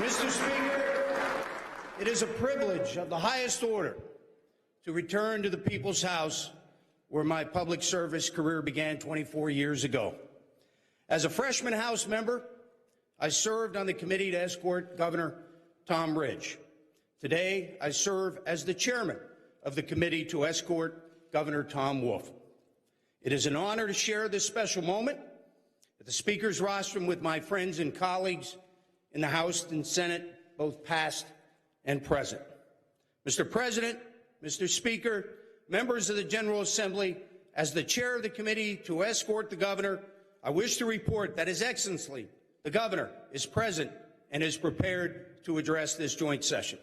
Mr. Speaker, it is a privilege of the highest order to return to the People's House where my public service career began 24 years ago. As a freshman House member, I served on the committee to escort Governor Tom Ridge. Today, I serve as the chairman of the committee to escort Governor Tom Wolf. It is an honor to share this special moment at the Speaker's rostrum with my friends and colleagues in the House and Senate, both past and present. Mr. President, Mr. Speaker, members of the General Assembly, as the chair of the committee to escort the governor, I wish to report that His Excellency, the governor, is present and is prepared to address this joint session.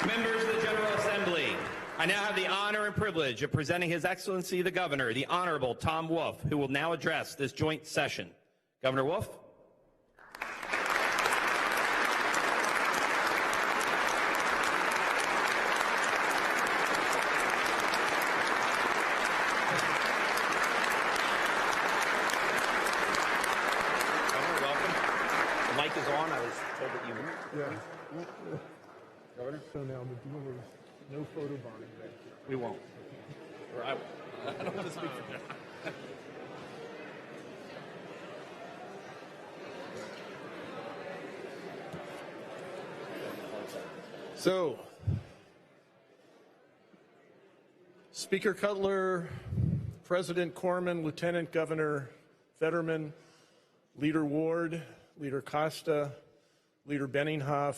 Members of the General Assembly, I now have the honor and privilege of presenting His Excellency the Governor, the Honorable Tom Wolf, who will now address this joint session. Governor Wolf. Governor, welcome. The mic is on. I was told that you... Yeah. Governor? So now the deal is no photo bombing back here. We won't. Or I don't want to speak for that. So, Speaker Cutler, President Corman, Lieutenant Governor Fetterman, Leader Ward, Leader Costa, Leader Benninghoff,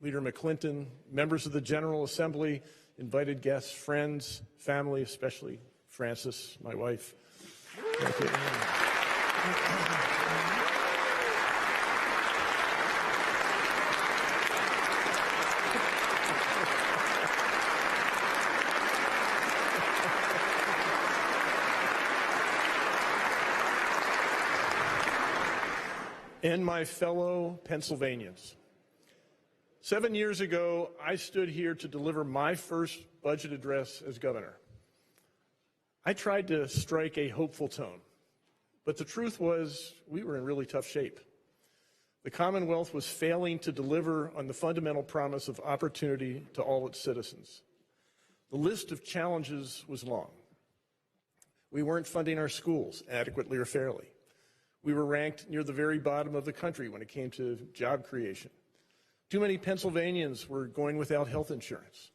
Leader McClinton, members of the General Assembly, invited guests, friends, family, especially Frances, my wife. Thank you. And my fellow Pennsylvanians. 7 years ago, I stood here to deliver my first budget address as governor. I tried to strike a hopeful tone, but the truth was we were in really tough shape. The Commonwealth was failing to deliver on the fundamental promise of opportunity to all its citizens. The list of challenges was long. We weren't funding our schools adequately or fairly. We were ranked near the very bottom of the country when it came to job creation. Too many Pennsylvanians were going without health insurance.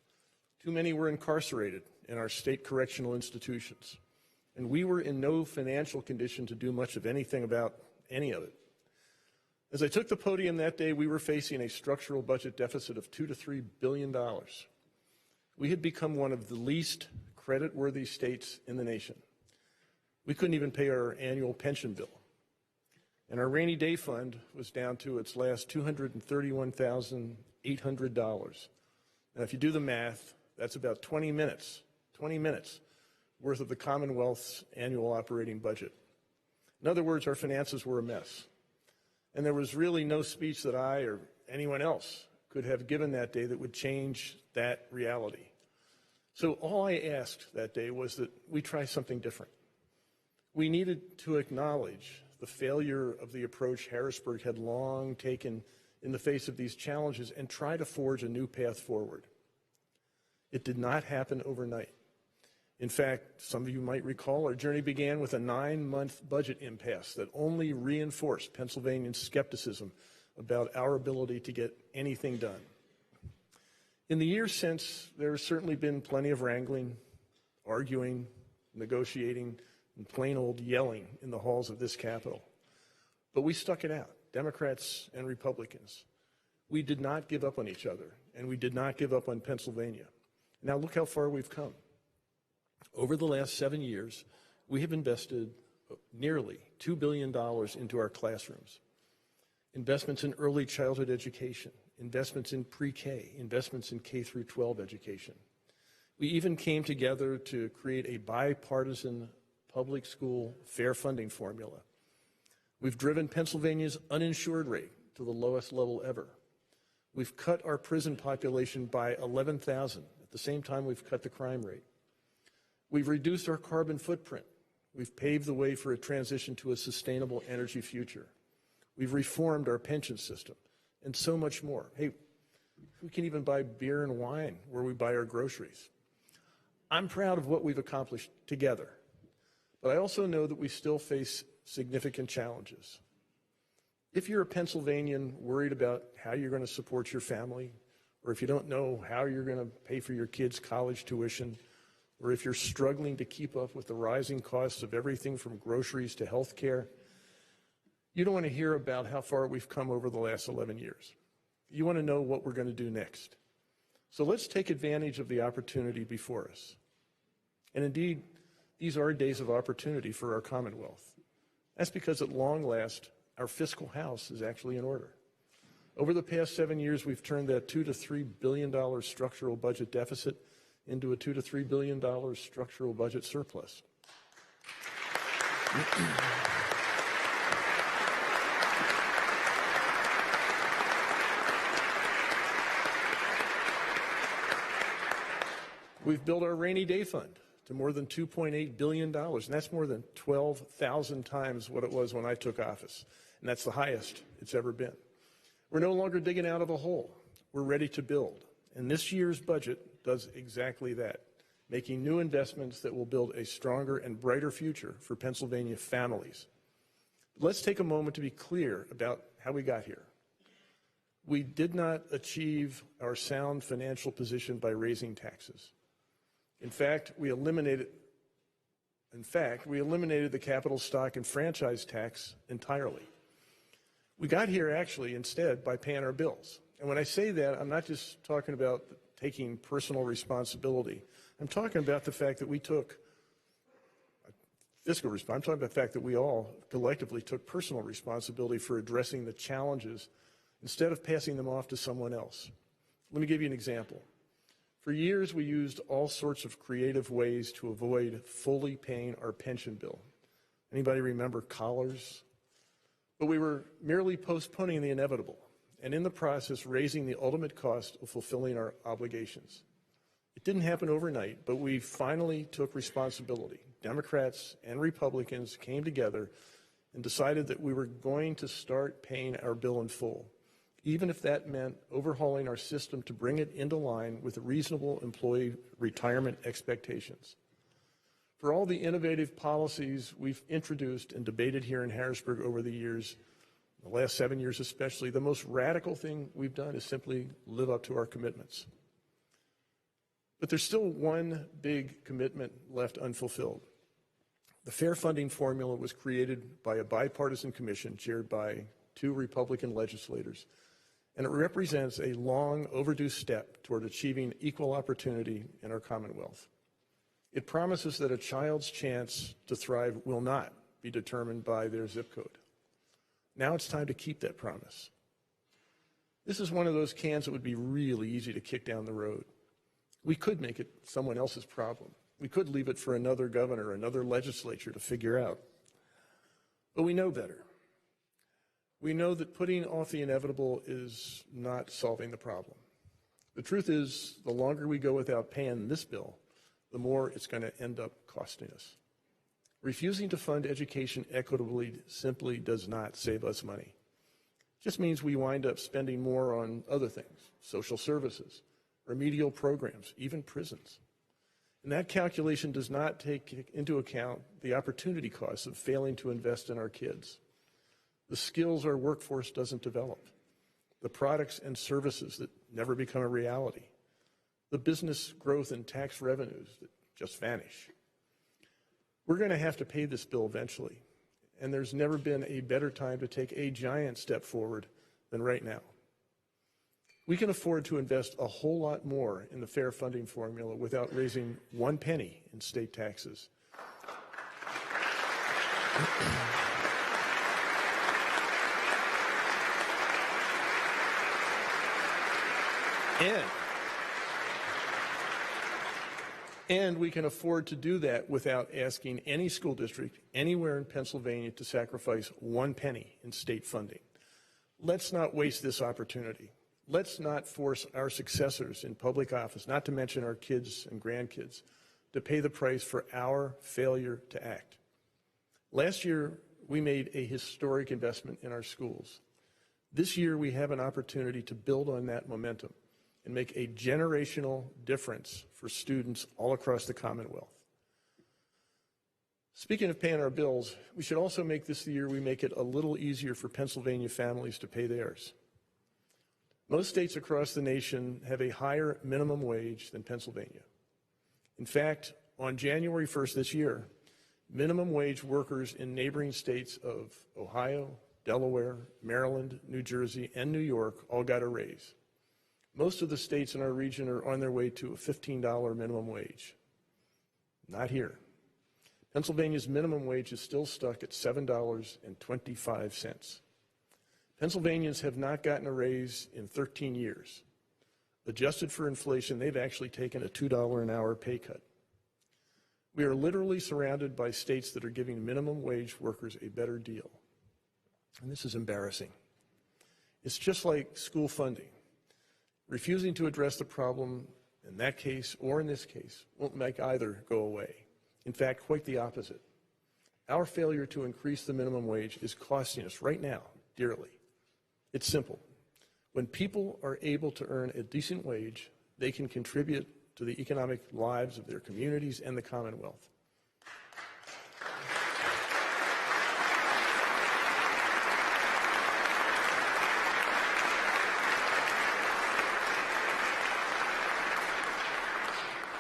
Too many were incarcerated in our state correctional institutions. And we were in no financial condition to do much of anything about any of it. As I took the podium that day, we were facing a structural budget deficit of $2 to $3 billion. We had become one of the least credit-worthy states in the nation. We couldn't even pay our annual pension bill. And our rainy day fund was down to its last $231,800. Now, if you do the math, that's about 20 minutes worth of the Commonwealth's annual operating budget. In other words, our finances were a mess. And there was really no speech that I or anyone else could have given that day that would change that reality. So all I asked that day was that we try something different. We needed to acknowledge the failure of the approach Harrisburg had long taken in the face of these challenges and try to forge a new path forward. It did not happen overnight. In fact, some of you might recall our journey began with a 9-month budget impasse that only reinforced Pennsylvanians' skepticism about our ability to get anything done. In the years since, there has certainly been plenty of wrangling, arguing, negotiating, and plain old yelling in the halls of this Capitol. But we stuck it out, Democrats and Republicans. We did not give up on each other, and we did not give up on Pennsylvania. Now look how far we've come. Over the last 7 years, we have invested nearly $2 billion into our classrooms. Investments in early childhood education, investments in pre-K, investments in K through 12 education. We even came together to create a bipartisan public school fair funding formula. We've driven Pennsylvania's uninsured rate to the lowest level ever. We've cut our prison population by 11,000 at At the same time, we've cut the crime rate. We've reduced our carbon footprint. We've paved the way for a transition to a sustainable energy future. We've reformed our pension system, and so much more. Hey, we can even buy beer and wine where we buy our groceries. I'm proud of what we've accomplished together, but I also know that we still face significant challenges. If you're a Pennsylvanian worried about how you're going to support your family, or if you don't know how you're going to pay for your kids' college tuition, or if you're struggling to keep up with the rising costs of everything from groceries to health care, you don't want to hear about how far we've come over the last 11 years. You want to know what we're going to do next. So let's take advantage of the opportunity before us. And indeed, these are days of opportunity for our Commonwealth. That's because at long last, our fiscal house is actually in order. Over the past 7 years, we've turned that $2 to $3 billion structural budget deficit into a $2 to $3 billion structural budget surplus. We've built our rainy day fund to more than $2.8 billion, and that's more than 12,000 times what it was when I took office, and that's the highest it's ever been. We're no longer digging out of a hole. We're ready to build, and this year's budget does exactly that, making new investments that will build a stronger and brighter future for Pennsylvania families. Let's take a moment to be clear about how we got here. We did not achieve our sound financial position by raising taxes. In fact, we eliminated the capital stock and franchise tax entirely. We got here actually instead by paying our bills. And when I say that, I'm not just talking about taking personal responsibility. I'm talking about the fact that we took fiscal responsibility. I'm talking about the fact that we all collectively took personal responsibility for addressing the challenges instead of passing them off to someone else. Let me give you an example. For years, we used all sorts of creative ways to avoid fully paying our pension bill. Anybody remember collars? But we were merely postponing the inevitable, and in the process, raising the ultimate cost of fulfilling our obligations. It didn't happen overnight, but we finally took responsibility. Democrats and Republicans came together and decided that we were going to start paying our bill in full, even if that meant overhauling our system to bring it into line with reasonable employee retirement expectations. For all the innovative policies we've introduced and debated here in Harrisburg over the years, the last 7 years especially, the most radical thing we've done is simply live up to our commitments. But there's still one big commitment left unfulfilled. The fair funding formula was created by a bipartisan commission chaired by 2 Republican legislators, and it represents a long overdue step toward achieving equal opportunity in our Commonwealth. It promises that a child's chance to thrive will not be determined by their zip code. Now it's time to keep that promise. This is one of those cans that would be really easy to kick down the road. We could make it someone else's problem. We could leave it for another governor, another legislature to figure out. But we know better. We know that putting off the inevitable is not solving the problem. The truth is, the longer we go without paying this bill, the more it's going to end up costing us. Refusing to fund education equitably simply does not save us money. It just means we wind up spending more on other things, social services, remedial programs, even prisons. And that calculation does not take into account the opportunity costs of failing to invest in our kids, the skills our workforce doesn't develop, the products and services that never become a reality, the business growth and tax revenues that just vanish. We're going to have to pay this bill eventually, and there's never been a better time to take a giant step forward than right now. We can afford to invest a whole lot more in the fair funding formula without raising 1 penny in state taxes. And we can afford to do that without asking any school district anywhere in Pennsylvania to sacrifice 1 penny in state funding. Let's not waste this opportunity. Let's not force our successors in public office, not to mention our kids and grandkids, to pay the price for our failure to act. Last year, we made a historic investment in our schools. This year, we have an opportunity to build on that momentum and make a generational difference for students all across the Commonwealth. Speaking of paying our bills, we should also make this the year we make it a little easier for Pennsylvania families to pay theirs. Most states across the nation have a higher minimum wage than Pennsylvania. In fact, on January 1st this year, minimum wage workers in neighboring states of Ohio, Delaware, Maryland, New Jersey, and New York all got a raise. Most of the states in our region are on their way to a $15 minimum wage. Not here. Pennsylvania's minimum wage is still stuck at $7.25. Pennsylvanians have not gotten a raise in 13 years. Adjusted for inflation, they've actually taken a $2 an hour pay cut. We are literally surrounded by states that are giving minimum wage workers a better deal. And this is embarrassing. It's just like school funding. Refusing to address the problem in that case or in this case won't make either go away. In fact, quite the opposite. Our failure to increase the minimum wage is costing us right now dearly. It's simple. When people are able to earn a decent wage, they can contribute to the economic lives of their communities and the Commonwealth.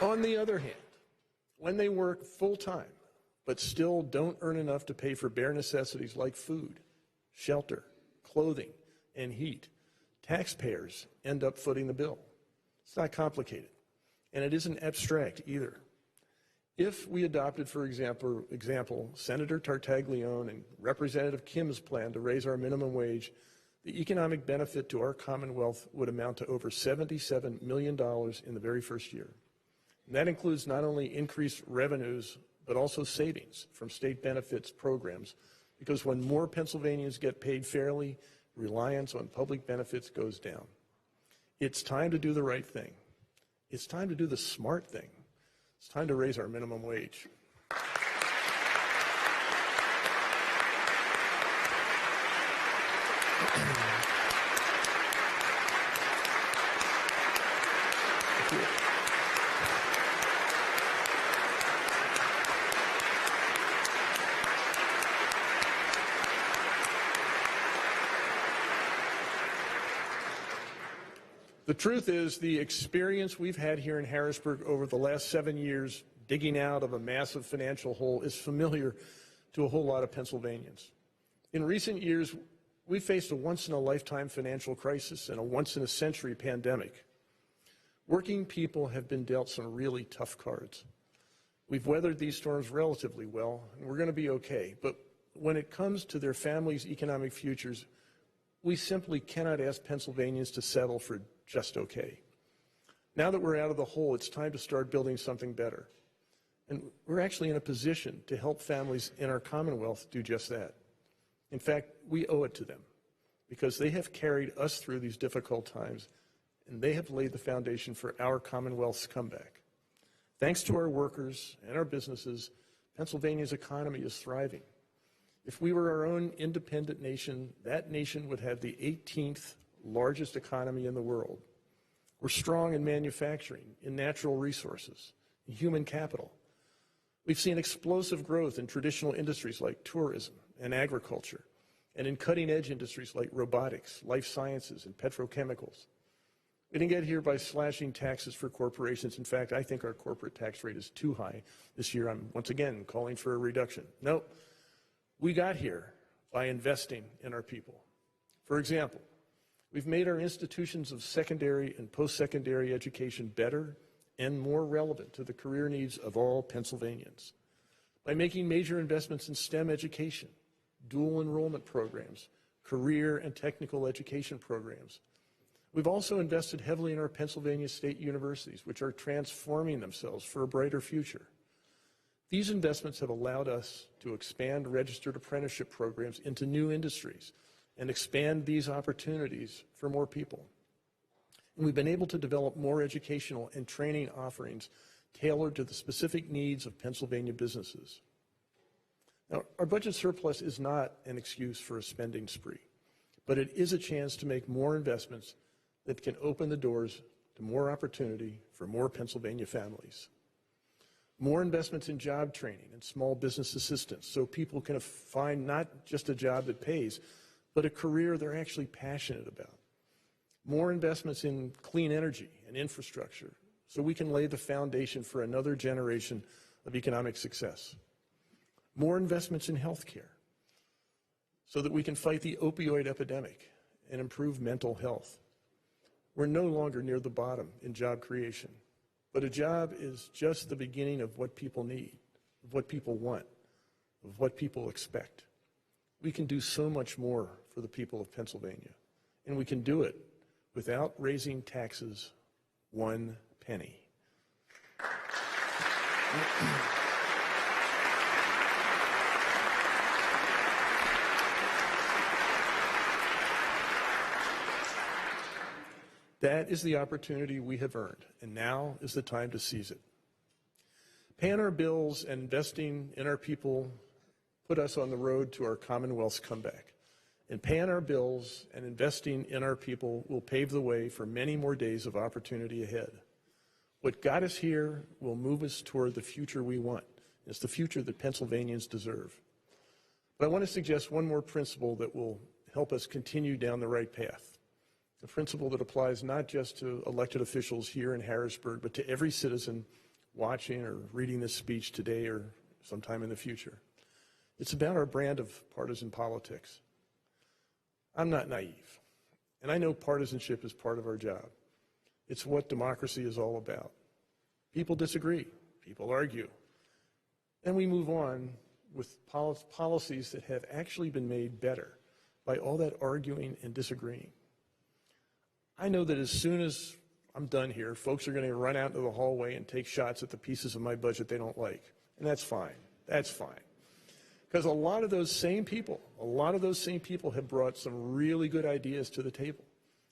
On the other hand, when they work full-time, but still don't earn enough to pay for bare necessities like food, shelter, clothing, and heat, taxpayers end up footing the bill. It's not complicated, and it isn't abstract either. If we adopted, for example, Senator Tartaglione and Representative Kim's plan to raise our minimum wage, the economic benefit to our Commonwealth would amount to over $77 million in the very first year. And that includes not only increased revenues, but also savings from state benefits programs, because when more Pennsylvanians get paid fairly, reliance on public benefits goes down. It's time to do the right thing. It's time to do the smart thing. It's time to raise our minimum wage. The truth is, the experience we've had here in Harrisburg over the last 7 years digging out of a massive financial hole is familiar to a whole lot of Pennsylvanians. In recent years, we faced a once-in-a-lifetime financial crisis and a once-in-a-century pandemic. Working people have been dealt some really tough cards. We've weathered these storms relatively well, and we're going to be okay. But when it comes to their families' economic futures, we simply cannot ask Pennsylvanians to settle for just okay. Now that we're out of the hole, it's time to start building something better. And we're actually in a position to help families in our Commonwealth do just that. In fact, we owe it to them because they have carried us through these difficult times, and they have laid the foundation for our Commonwealth's comeback. Thanks to our workers and our businesses, Pennsylvania's economy is thriving. If we were our own independent nation, that nation would have the 18th largest economy in the world. We're strong in manufacturing, in natural resources, in human capital. We've seen explosive growth in traditional industries like tourism and agriculture, and in cutting-edge industries like robotics, life sciences, and petrochemicals. We didn't get here by slashing taxes for corporations. In fact, I think our corporate tax rate is too high. This year, I'm once again calling for a reduction. No, we got here by investing in our people. For example, we've made our institutions of secondary and post-secondary education better and more relevant to the career needs of all Pennsylvanians. By making major investments in STEM education, dual enrollment programs, career and technical education programs. We've also invested heavily in our Pennsylvania state universities, which are transforming themselves for a brighter future. These investments have allowed us to expand registered apprenticeship programs into new industries and expand these opportunities for more people. We've been able to develop more educational and training offerings tailored to the specific needs of Pennsylvania businesses. Now, our budget surplus is not an excuse for a spending spree, but it is a chance to make more investments that can open the doors to more opportunity for more Pennsylvania families. More investments in job training and small business assistance so people can find not just a job that pays, but a career they're actually passionate about. More investments in clean energy and infrastructure so we can lay the foundation for another generation of economic success. More investments in health care so that we can fight the opioid epidemic and improve mental health. We're no longer near the bottom in job creation, but a job is just the beginning of what people need, of what people want, of what people expect. We can do so much more for the people of Pennsylvania, and we can do it without raising taxes 1 penny. That is the opportunity we have earned, and now is the time to seize it. Paying our bills and investing in our people put us on the road to our Commonwealth's comeback. And paying our bills and investing in our people will pave the way for many more days of opportunity ahead. What got us here will move us toward the future we want. It's the future that Pennsylvanians deserve. But I want to suggest one more principle that will help us continue down the right path. A principle that applies not just to elected officials here in Harrisburg, but to every citizen watching or reading this speech today or sometime in the future. It's about our brand of partisan politics. I'm not naive, and I know partisanship is part of our job. It's what democracy is all about. People disagree, people argue, and we move on with policies that have actually been made better by all that arguing and disagreeing. I know that as soon as I'm done here, folks are going to run out into the hallway and take shots at the pieces of my budget they don't like, and that's fine. That's fine. Because a lot of those same people have brought some really good ideas to the table.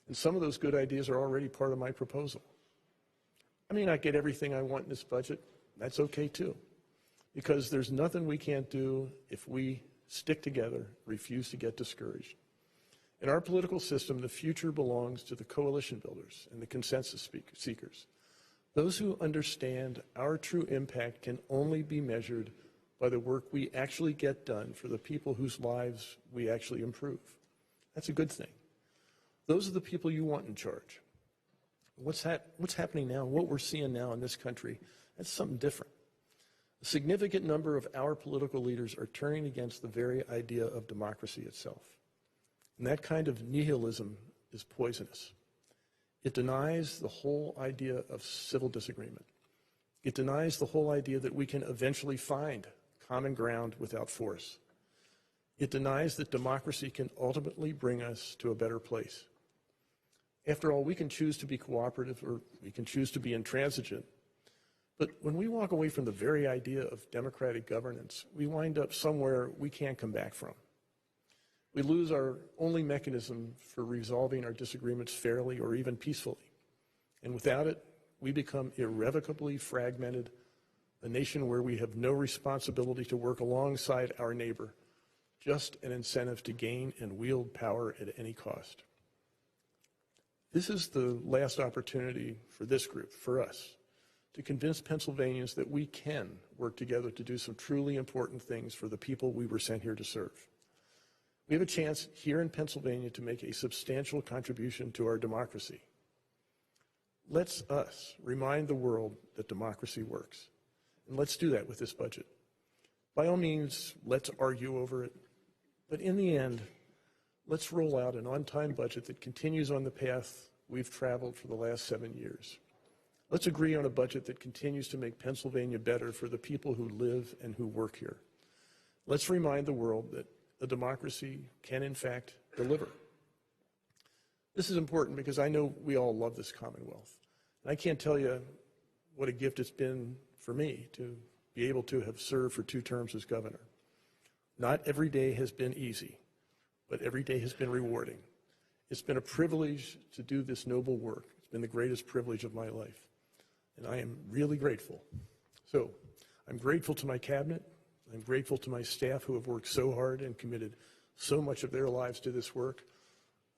And some of those good ideas are already part of my proposal. I may not get everything I want in this budget. That's okay too. Because there's nothing we can't do if we stick together, refuse to get discouraged. In our political system, the future belongs to the coalition builders and the consensus seekers. Those who understand our true impact can only be measured by the work we actually get done for the people whose lives we actually improve. That's a good thing. Those are the people you want in charge. What's happening now, what we're seeing now in this country, that's something different. A significant number of our political leaders are turning against the very idea of democracy itself. And that kind of nihilism is poisonous. It denies the whole idea of civil disagreement. It denies the whole idea that we can eventually find common ground without force. It denies that democracy can ultimately bring us to a better place. After all, we can choose to be cooperative or we can choose to be intransigent. But when we walk away from the very idea of democratic governance, we wind up somewhere we can't come back from. We lose our only mechanism for resolving our disagreements fairly or even peacefully. And without it, we become irrevocably fragmented, a nation where we have no responsibility to work alongside our neighbor, just an incentive to gain and wield power at any cost. This is the last opportunity for this group, for us, to convince Pennsylvanians that we can work together to do some truly important things for the people we were sent here to serve. We have a chance here in Pennsylvania to make a substantial contribution to our democracy. Let's us remind the world that democracy works. And let's do that with this budget. By all means, let's argue over it. But in the end, let's roll out an on-time budget that continues on the path we've traveled for the last 7 years. Let's agree on a budget that continues to make Pennsylvania better for the people who live and who work here. Let's remind the world that a democracy can, in fact, deliver. This is important because I know we all love this Commonwealth. And I can't tell you what a gift it's been for me to be able to have served for 2 terms as governor. Not every day has been easy, but every day has been rewarding. It's been a privilege to do this noble work. It's It's been the greatest privilege of my life, and I am really grateful. So I'm grateful to my cabinet. I'm grateful to my staff who have worked so hard and committed so much of their lives to this work.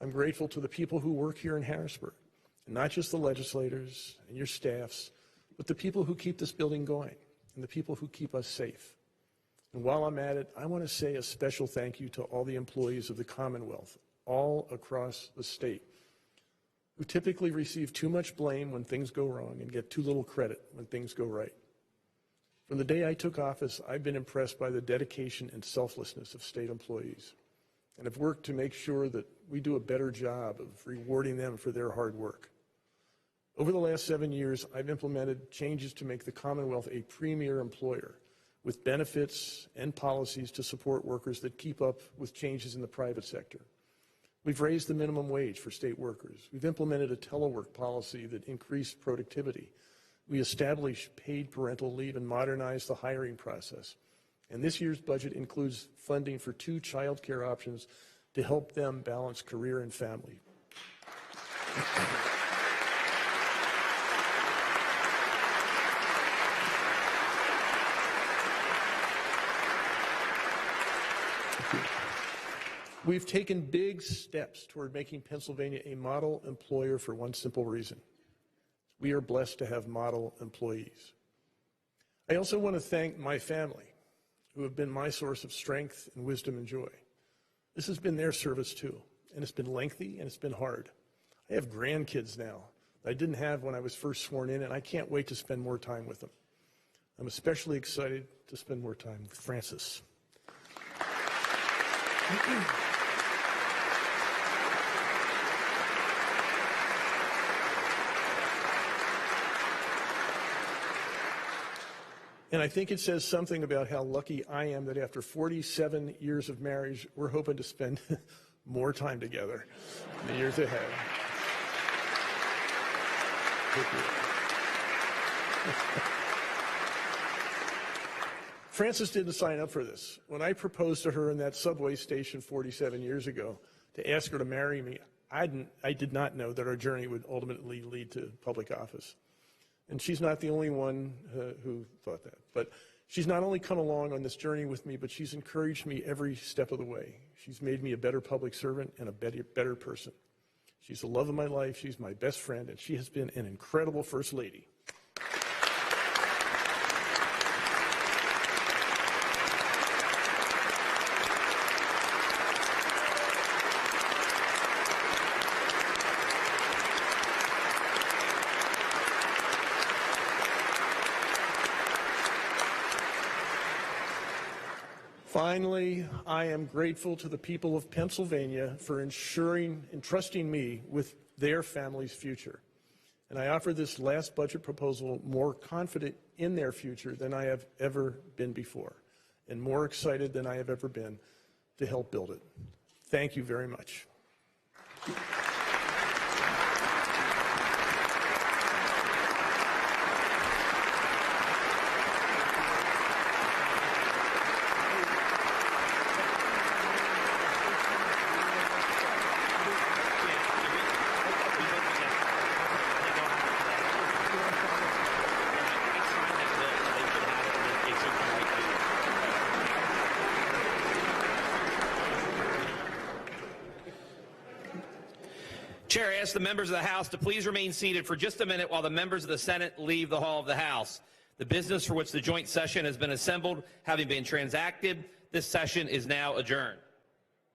I'm grateful to the people who work here in Harrisburg, and not just the legislators and your staffs, but the people who keep this building going and the people who keep us safe. And while I'm at it, I want to say a special thank you to all the employees of the Commonwealth all across the state who typically receive too much blame when things go wrong and get too little credit when things go right. From the day I took office, I've been impressed by the dedication and selflessness of state employees, and have worked to make sure that we do a better job of rewarding them for their hard work. Over the last 7 years, I've implemented changes to make the Commonwealth a premier employer with benefits and policies to support workers that keep up with changes in the private sector. We've raised the minimum wage for state workers. We've implemented a telework policy that increased productivity. We established paid parental leave and modernized the hiring process. And this year's budget includes funding for 2 child care options to help them balance career and family. We've taken big steps toward making Pennsylvania a model employer for one simple reason. We are blessed to have model employees. I also want to thank my family, who have been my source of strength and wisdom and joy. This has been their service too, and it's been lengthy and it's been hard. I have grandkids now that I didn't have when I was first sworn in, and I can't wait to spend more time with them. I'm especially excited to spend more time with Francis. And I think it says something about how lucky I am that after 47 years of marriage, we're hoping to spend more time together in the years ahead. Frances didn't sign up for this. When I proposed to her in that subway station 47 years ago to ask her to marry me, I did not know that our journey would ultimately lead to public office. And she's not the only one who thought that. But she's not only come along on this journey with me, but she's encouraged me every step of the way. She's made me a better public servant and a better person. She's the love of my life. She's my best friend, and she has been an incredible First Lady. Finally, I am grateful to the people of Pennsylvania for entrusting me with their family's future. And I offer this last budget proposal more confident in their future than I have ever been before, and more excited than I have ever been to help build it. Thank you very much. Chair asks the members of the House to please remain seated for just a minute while the members of the Senate leave the hall of the House. The business for which the joint session has been assembled having been transacted, this session is now adjourned.